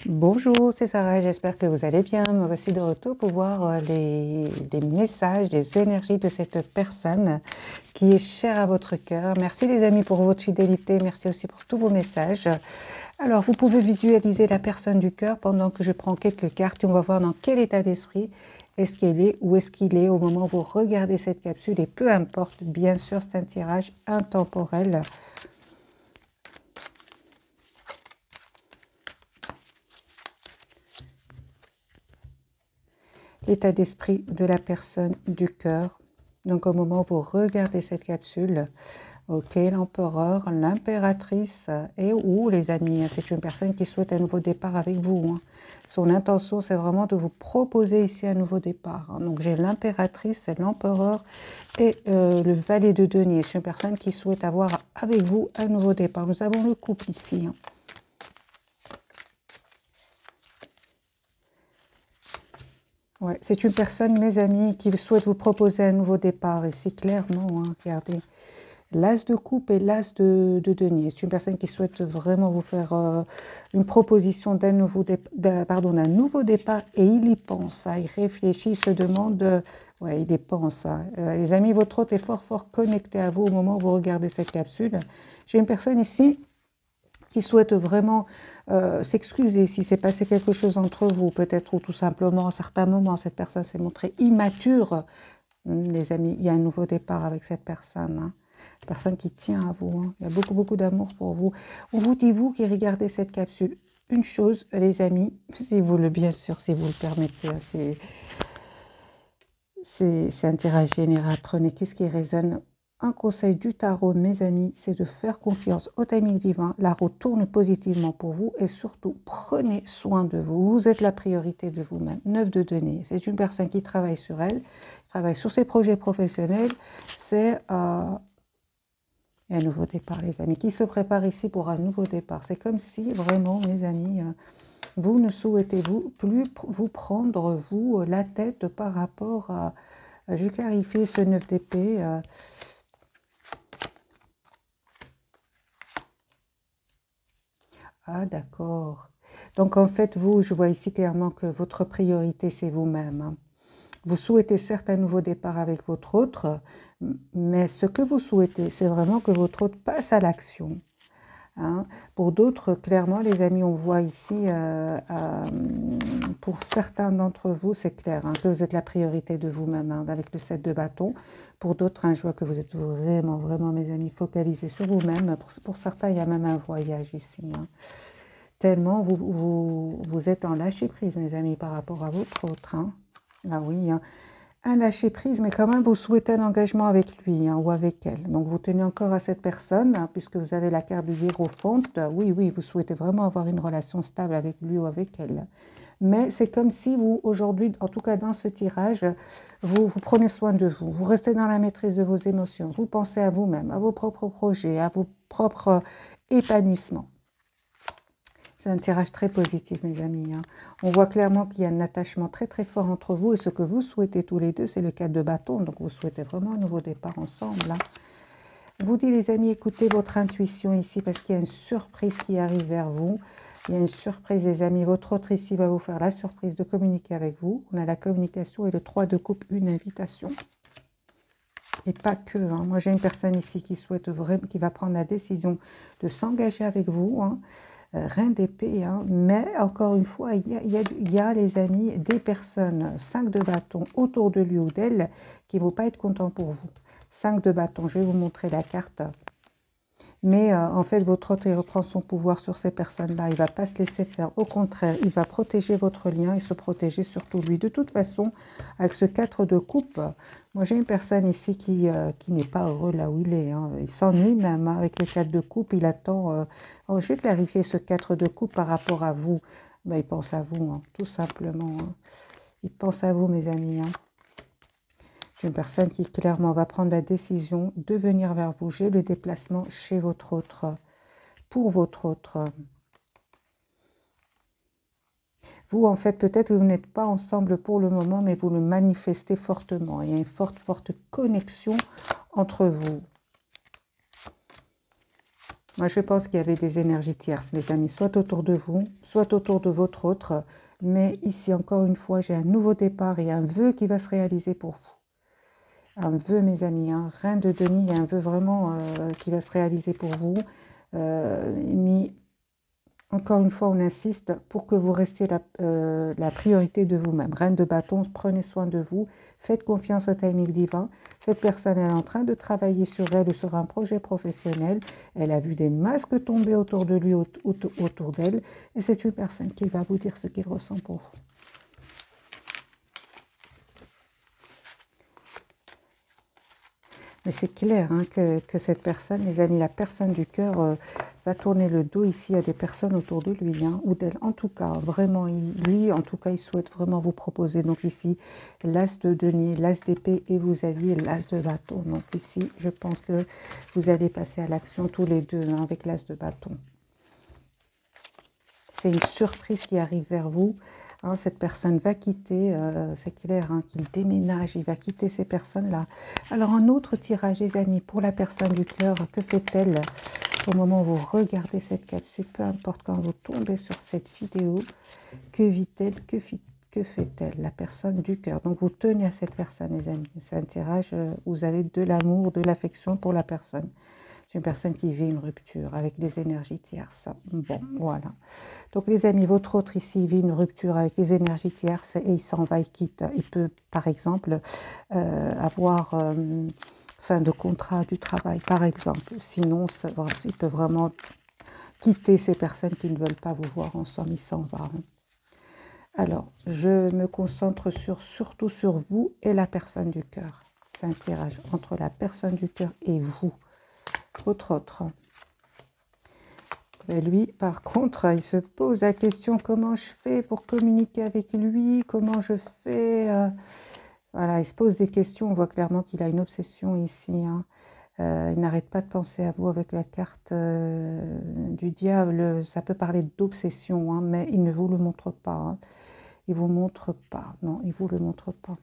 Bonjour, c'est Sarah, j'espère que vous allez bien. Me voici de retour pour voir les messages, les énergies de cette personne qui est chère à votre cœur. Merci les amis pour votre fidélité, merci aussi pour tous vos messages. Alors, vous pouvez visualiser la personne du cœur pendant que je prends quelques cartes et on va voir dans quel état d'esprit est-ce qu'elle est, où est-ce qu'il est au moment où vous regardez cette capsule. Et peu importe, bien sûr, c'est un tirage intemporel. L'état d'esprit de la personne du cœur. Donc au moment où vous regardez cette capsule, ok, l'empereur, l'impératrice et ou les amis, c'est une personne qui souhaite un nouveau départ avec vous. Hein. Son intention, c'est vraiment de vous proposer ici un nouveau départ. Hein. Donc j'ai l'impératrice, l'empereur et le valet de denier. C'est une personne qui souhaite avoir avec vous un nouveau départ. Nous avons le couple ici. Hein. Ouais, c'est une personne, mes amis, qui souhaite vous proposer un nouveau départ. Ici, clairement, hein, regardez. L'as de coupe et l'as de denier. C'est une personne qui souhaite vraiment vous faire une proposition d'un nouveau, nouveau départ. Et il y pense, hein, il réfléchit, il se demande... ouais, il y pense. Hein. Les amis, votre hôte est fort, fort connecté à vous au moment où vous regardez cette capsule. J'ai une personne ici qui souhaite vraiment s'excuser si s'est passé quelque chose entre vous, peut-être, ou tout simplement, à certains moments, cette personne s'est montrée immature. Les amis, il y a un nouveau départ avec cette personne. Hein. Personne qui tient à vous. Hein. Il y a beaucoup, beaucoup d'amour pour vous. On vous dit, vous qui regardez cette capsule, une chose, les amis, si vous le, bien sûr, si vous le permettez, hein, c'est un tirage général. Prenez qu'est-ce qui résonne. Un conseil du tarot, mes amis, c'est de faire confiance au timing divin. La roue tourne positivement pour vous et surtout, prenez soin de vous. Vous êtes la priorité de vous-même. 9 de denier. C'est une personne qui travaille sur elle, travaille sur ses projets professionnels. C'est un nouveau départ, les amis, qui se prépare ici pour un nouveau départ. C'est comme si, vraiment, mes amis, vous ne souhaitez-vous plus vous prendre, vous, la tête par rapport à... Je vais clarifier ce 9 d'épée. Ah, d'accord. Donc, en fait, vous, je vois ici clairement que votre priorité, c'est vous-même. Hein. Vous souhaitez certes un nouveau départ avec votre autre, mais ce que vous souhaitez, c'est vraiment que votre autre passe à l'action. Hein. Pour d'autres, clairement, les amis, on voit ici, pour certains d'entre vous, c'est clair, hein, que vous êtes la priorité de vous-même, hein, avec le 7 de bâton. Pour d'autres, hein, je vois que vous êtes vraiment, vraiment, mes amis, focalisés sur vous-même. Pour certains, il y a même un voyage ici. Hein. Tellement vous êtes en lâcher-prise, mes amis, par rapport à votre autre. Hein. Ah oui, hein. Un lâcher-prise, mais quand même, vous souhaitez un engagement avec lui, hein, ou avec elle. Donc, vous tenez encore à cette personne, hein, puisque vous avez la carte du hiérophante. Oui, oui, vous souhaitez vraiment avoir une relation stable avec lui ou avec elle. Mais c'est comme si vous, aujourd'hui, en tout cas dans ce tirage, vous prenez soin de vous. Vous restez dans la maîtrise de vos émotions. Vous pensez à vous-même, à vos propres projets, à vos propres épanouissements. C'est un tirage très positif, mes amis. Hein. On voit clairement qu'il y a un attachement très, très fort entre vous. Et ce que vous souhaitez tous les deux, c'est le 4 de bâton. Donc, vous souhaitez vraiment un nouveau départ ensemble. Hein. Vous dites, les amis, écoutez votre intuition ici parce qu'il y a une surprise qui arrive vers vous. Il y a une surprise, les amis. Votre autre ici va vous faire la surprise de communiquer avec vous. On a la communication et le 3 de coupe, une invitation. Et pas que. Hein. Moi, j'ai une personne ici qui souhaite vraiment, qui va prendre la décision de s'engager avec vous. Hein. Reine d'épée, hein. Mais encore une fois, il y a, les amis, des personnes, 5 de bâton autour de lui ou d'elle, qui ne vont pas être contents pour vous. 5 de bâton, je vais vous montrer la carte. Mais en fait, votre autre, il reprend son pouvoir sur ces personnes-là. Il ne va pas se laisser faire. Au contraire, il va protéger votre lien et se protéger surtout lui. De toute façon, avec ce 4 de coupe, moi j'ai une personne ici qui n'est pas heureux là où il est. Hein. Il s'ennuie même hein, avec le 4 de coupe. Il attend... Oh, je vais clarifier ce 4 de coupe par rapport à vous. Ben, il pense à vous, hein, tout simplement. Hein. Il pense à vous, mes amis. Hein. Une personne qui clairement va prendre la décision de venir vers vous. J'ai le déplacement chez votre autre, pour votre autre. Vous, en fait, peut-être que vous n'êtes pas ensemble pour le moment, mais vous le manifestez fortement. Il y a une forte, forte connexion entre vous. Moi, je pense qu'il y avait des énergies tierces, les amis, soit autour de vous, soit autour de votre autre. Mais ici, encore une fois, j'ai un nouveau départ et un vœu qui va se réaliser pour vous. Un vœu, mes amis, hein, reine de denier, il y a un vœu vraiment qui va se réaliser pour vous. Mais encore une fois, on insiste pour que vous restiez la priorité de vous-même. Reine de bâton, prenez soin de vous, faites confiance au timing divin. Cette personne elle est en train de travailler sur elle ou sur un projet professionnel. Elle a vu des masques tomber autour de lui, autour d'elle. Et c'est une personne qui va vous dire ce qu'il ressent pour vous. Mais c'est clair hein, que cette personne, les amis, la personne du cœur va tourner le dos ici à des personnes autour de lui, hein, ou d'elle. En tout cas, vraiment, lui, en tout cas, il souhaite vraiment vous proposer. Donc ici, l'as de denier, l'as d'épée et vous aviez l'as de bâton. Donc ici, je pense que vous allez passer à l'action tous les deux hein, avec l'as de bâton. C'est une surprise qui arrive vers vous. Hein, cette personne va quitter, c'est clair, hein, qu'il déménage, il va quitter ces personnes-là. Alors, un autre tirage, les amis, pour la personne du cœur, que fait-elle au moment où vous regardez cette capsule? Peu importe quand vous tombez sur cette vidéo, que vit-elle, que fait-elle, la personne du cœur? Donc, vous tenez à cette personne, les amis. C'est un tirage, vous avez de l'amour, de l'affection pour la personne. C'est une personne qui vit une rupture avec des énergies tierces. Bon, voilà. Donc, les amis, votre autre ici vit une rupture avec les énergies tierces et il s'en va, il quitte. Il peut, par exemple, avoir fin de contrat du travail, par exemple. Sinon, il peut vraiment quitter ces personnes qui ne veulent pas vous voir ensemble. Il s'en va. Alors, je me concentre surtout sur vous et la personne du cœur. C'est un tirage entre la personne du cœur et vous. Votre autre. Et lui, par contre, il se pose la question, comment je fais pour communiquer avec lui? Comment je fais Voilà, il se pose des questions. On voit clairement qu'il a une obsession ici. Hein. Il n'arrête pas de penser à vous avec la carte du diable. Ça peut parler d'obsession, hein, mais il ne vous le montre pas. Hein. Il ne vous montre pas. Non, il ne vous le montre pas.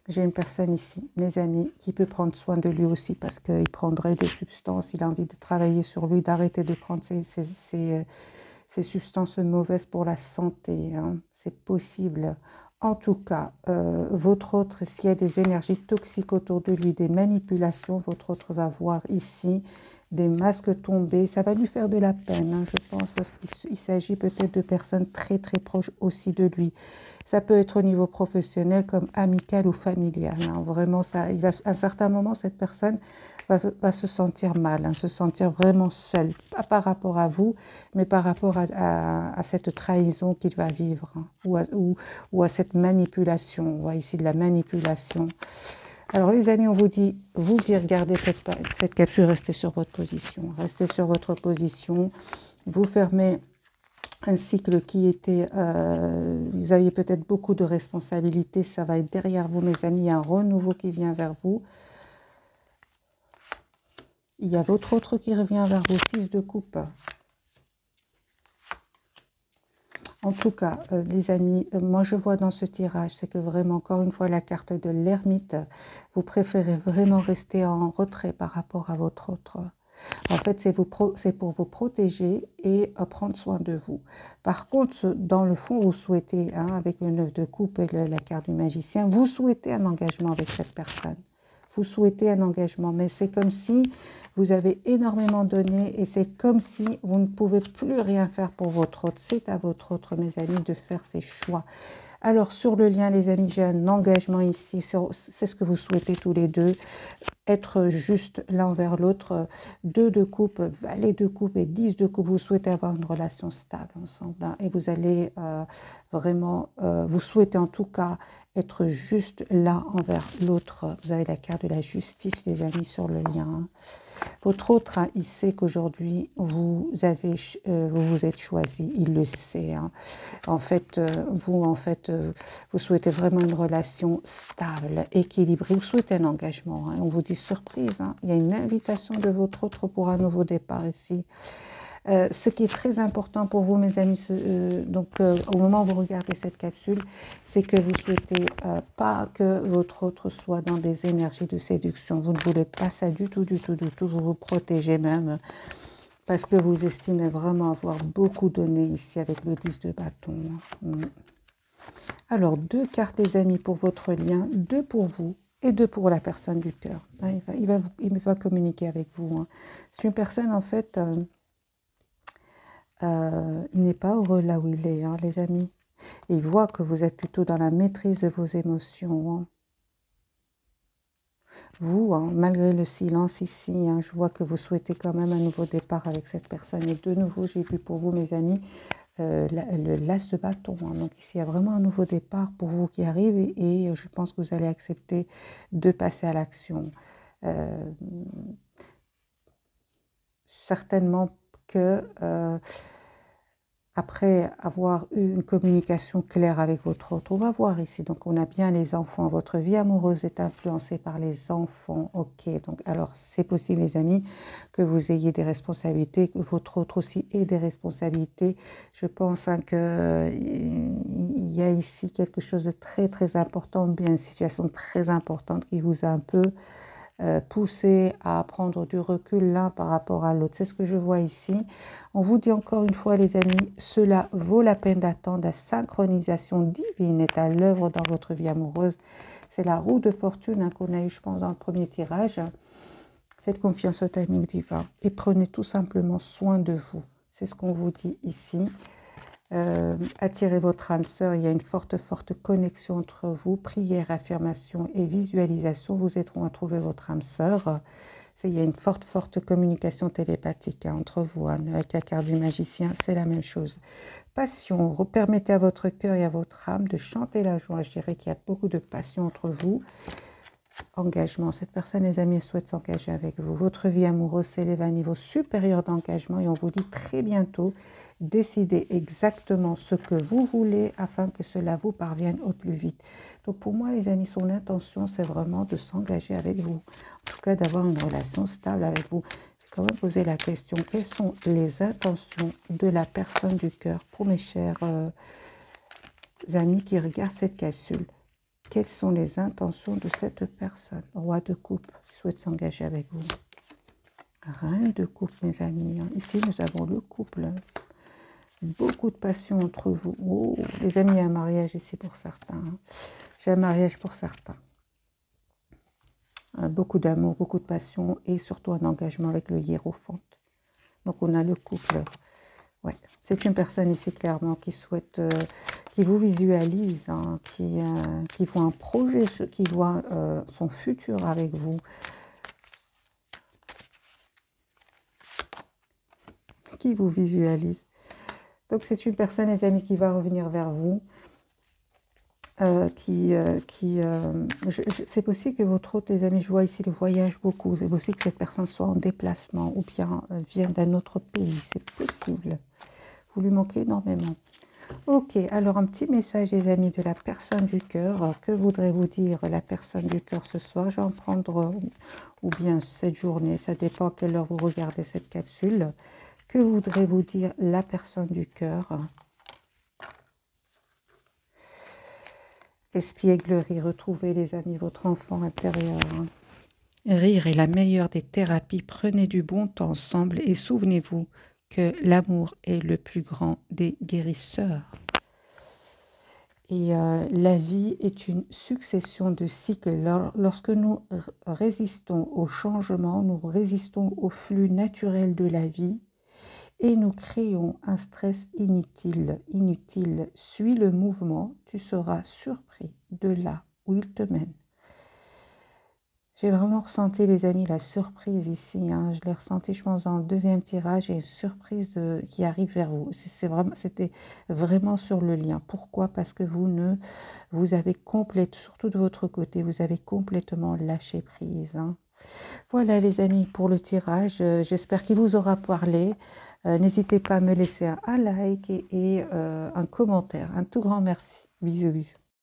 J'ai une personne ici, les amis, qui peut prendre soin de lui aussi parce qu'il prendrait des substances. Il a envie de travailler sur lui, d'arrêter de prendre ces substances mauvaises pour la santé. Hein. C'est possible. En tout cas, votre autre, s'il y a des énergies toxiques autour de lui, des manipulations, votre autre va voir ici des masques tombés. Ça va lui faire de la peine, hein, je pense, parce qu'il s'agit peut-être de personnes très très proches aussi de lui. Ça peut être au niveau professionnel comme amical ou familial. Hein. Vraiment, à un certain moment, cette personne va se sentir mal, hein, se sentir vraiment seule. Pas par rapport à vous, mais par rapport à cette trahison qu'il va vivre. Hein, ou à cette manipulation. On voit ici de la manipulation. Alors les amis, on vous dit, vous qui regardez cette capsule, restez sur votre position. Restez sur votre position. Vous fermez un cycle qui était, vous aviez peut-être beaucoup de responsabilités, ça va être derrière vous, mes amis, il y a un renouveau qui vient vers vous. Il y a votre autre qui revient vers vous, 6 de coupe. En tout cas, les amis, moi je vois dans ce tirage, c'est que vraiment, encore une fois, la carte de l'ermite, vous préférez vraiment rester en retrait par rapport à votre autre. En fait, c'est pour vous protéger et prendre soin de vous. Par contre, dans le fond, vous souhaitez, hein, avec le 9 de coupe et la carte du magicien, vous souhaitez un engagement avec cette personne. Vous souhaitez un engagement, mais c'est comme si vous avez énormément donné et c'est comme si vous ne pouvez plus rien faire pour votre autre. C'est à votre autre, mes amis, de faire ses choix. Alors, sur le lien, les amis, j'ai un engagement ici. C'est ce que vous souhaitez tous les deux. Être juste l'un envers l'autre. 2 de coupe, valet de coupe et 10 de coupe. Vous souhaitez avoir une relation stable ensemble. Hein, et vous allez vraiment, vous souhaitez en tout cas être juste l'un envers l'autre. Vous avez la carte de la justice, les amis, sur le lien. Hein. Votre autre, hein, il sait qu'aujourd'hui, vous vous êtes choisi, il le sait. Hein. En fait, vous souhaitez vraiment une relation stable, équilibrée. Vous souhaitez un engagement. Hein. On vous dit surprise. Hein. Il y a une invitation de votre autre pour un nouveau départ ici. Ce qui est très important pour vous, mes amis, au moment où vous regardez cette capsule, c'est que vous souhaitez pas que votre autre soit dans des énergies de séduction. Vous ne voulez pas ça du tout, du tout, du tout. Vous vous protégez même parce que vous estimez vraiment avoir beaucoup donné ici avec le 10 de bâton. Alors, 2 cartes, les amis, pour votre lien, 2 pour vous et 2 pour la personne du cœur. Il va communiquer avec vous. C'est une personne, en fait... il n'est pas heureux là où il est, les amis. Il voit que vous êtes plutôt dans la maîtrise de vos émotions. Vous, malgré le silence ici, je vois que vous souhaitez quand même un nouveau départ avec cette personne. Et de nouveau, j'ai vu pour vous, mes amis, l'as de bâton. Donc ici, il y a vraiment un nouveau départ pour vous qui arrive et je pense que vous allez accepter de passer à l'action. Certainement que... après avoir eu une communication claire avec votre autre, on va voir ici, donc on a bien les enfants, votre vie amoureuse est influencée par les enfants, ok, donc alors c'est possible les amis que vous ayez des responsabilités, que votre autre aussi ait des responsabilités, je pense qu'il y a ici quelque chose de très très important, bien une situation très importante qui vous a un peu poussé à prendre du recul l'un par rapport à l'autre. C'est ce que je vois ici. On vous dit encore une fois, les amis, cela vaut la peine d'attendre. La synchronisation divine est à l'œuvre dans votre vie amoureuse. C'est la roue de fortune qu'on a eu, je pense, dans le premier tirage. Faites confiance au timing divin et prenez tout simplement soin de vous. C'est ce qu'on vous dit ici. Attirez votre âme sœur, il y a une forte connexion entre vous, prière, affirmation et visualisation vous aideront à trouver votre âme sœur. Il y a une forte communication télépathique entre vous, avec la carte du magicien, c'est la même chose. Passion, permettez à votre cœur et à votre âme de chanter la joie, je dirais qu'il y a beaucoup de passion entre vous. Engagement, cette personne, les amis, souhaite s'engager avec vous. Votre vie amoureuse s'élève à un niveau supérieur d'engagement et on vous dit très bientôt, décidez exactement ce que vous voulez afin que cela vous parvienne au plus vite. Donc pour moi, les amis, son intention, c'est vraiment de s'engager avec vous. En tout cas, d'avoir une relation stable avec vous. Je vais quand même poser la question, quelles sont les intentions de la personne du cœur pour mes chers amis qui regardent cette capsule? Quelles sont les intentions de cette personne? Roi de coupe, qui souhaite s'engager avec vous. Reine de coupe, mes amis. Ici, nous avons le couple. Beaucoup de passion entre vous. Oh, les amis, il y a un mariage ici pour certains. J'ai un mariage pour certains. Beaucoup d'amour, beaucoup de passion et surtout un engagement avec le hiérophante. Donc, on a le couple. Ouais. C'est une personne ici clairement qui souhaite, qui vous visualise, qui voit un projet, qui voit son futur avec vous. Qui vous visualise. Donc c'est une personne, les amis, qui va revenir vers vous. C'est possible que votre autre, les amis, je vois ici le voyage beaucoup. C'est possible que cette personne soit en déplacement ou bien vienne d'un autre pays. C'est possible. Vous lui manquez énormément. Ok, alors un petit message, les amis, de la personne du cœur. Que voudrez-vous dire la personne du cœur ce soir? Je vais en prendre, ou bien cette journée, ça dépend à quelle heure vous regardez cette capsule. Que voudrez-vous dire la personne du cœur? Espièglerie, retrouvez, les amis, votre enfant intérieur. Rire est la meilleure des thérapies. Prenez du bon temps ensemble et souvenez-vous que l'amour est le plus grand des guérisseurs. Et la vie est une succession de cycles. Lorsque nous résistons au changement, nous résistons au flux naturel de la vie et nous créons un stress inutile. Suis le mouvement, tu seras surpris de là où il te mène. J'ai vraiment ressenti, les amis, la surprise ici. Je l'ai ressenti, je pense, dans le deuxième tirage. Il y a une surprise qui arrive vers vous. C'était vraiment sur le lien. Pourquoi? Parce que vous avez complètement, surtout de votre côté, vous avez complètement lâché prise. Voilà, les amis, pour le tirage. J'espère qu'il vous aura parlé. N'hésitez pas à me laisser un like et un commentaire. Un tout grand merci. Bisous, bisous.